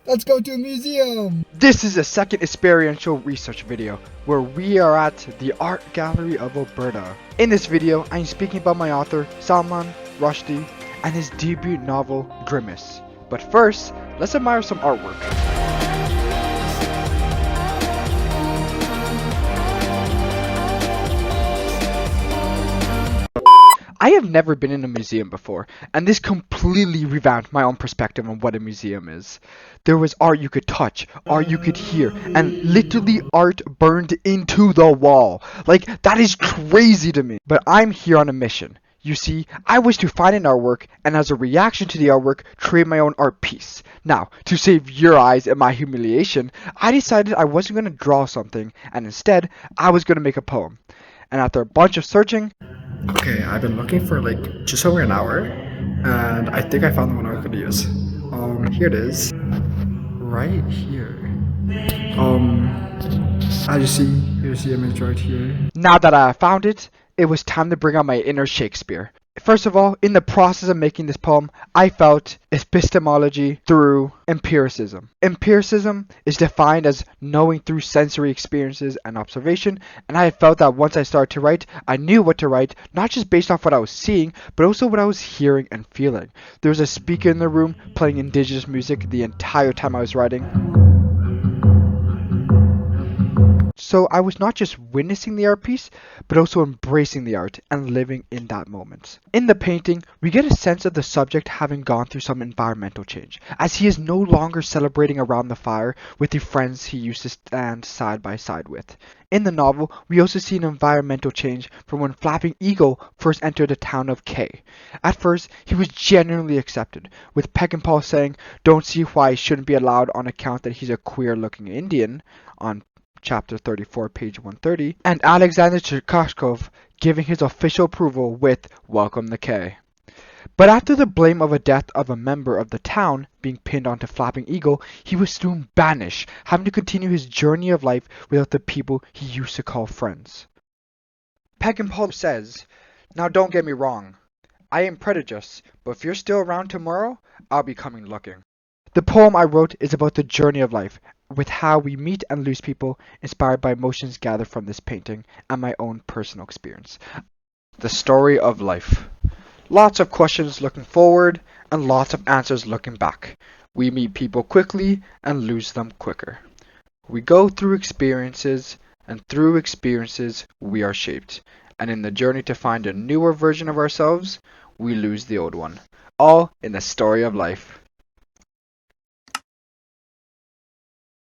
Let's go to a museum! This is a second experiential research video where we are at the Art Gallery of Alberta. In this video, I am speaking about my author Salman Rushdie and his debut novel Grimace. But first, let's admire some artwork. I have never been in a museum before, and this completely revamped my own perspective on what a museum is. There was art you could touch, art you could hear, and literally art burned into the wall. Like, that is crazy to me. But I'm here on a mission. You see, I wish to find an artwork, and as a reaction to the artwork, create my own art piece. Now, to save your eyes and my humiliation, I decided I wasn't going to draw something, and instead, I was going to make a poem. And after a bunch of searching, Okay, I've been looking for like just over an hour, and I think I found the one I was gonna use. Here it is. Right here. As you see, here's the image right here. now that I found it, it was time to bring out my inner Shakespeare. First of all, in the process of making this poem, I felt epistemology through empiricism. Empiricism is defined as knowing through sensory experiences and observation, and I had felt that once I started to write, I knew what to write, not just based off what I was seeing, but also what I was hearing and feeling. There was a speaker in the room playing indigenous music the entire time I was writing. So I was not just witnessing the art piece, but also embracing the art and living in that moment. In the painting, we get a sense of the subject having gone through some environmental change, as he is no longer celebrating around the fire with the friends he used to stand side by side with. In the novel, we also see an environmental change from when Flapping Eagle first entered the town of K. At first, he was genuinely accepted, with Peckinpah saying, "Don't see why he shouldn't be allowed on account that he's a queer-looking Indian," on chapter 34, page 130, and Alexander Cherkashkov giving his official approval with "Welcome the K." But after the blame of a death of a member of the town being pinned onto Flapping Eagle, he was soon banished, having to continue his journey of life without the people he used to call friends. Peckinpah says, "Now don't get me wrong, I am prejudiced, but if you're still around tomorrow, I'll be coming looking." The poem I wrote is about the journey of life, with how we meet and lose people, inspired by emotions gathered from this painting and my own personal experience. The story of life. Lots of questions looking forward and lots of answers looking back. We meet people quickly and lose them quicker. We go through experiences, and through experiences we are shaped. And in the journey to find a newer version of ourselves, we lose the old one. All in the story of life.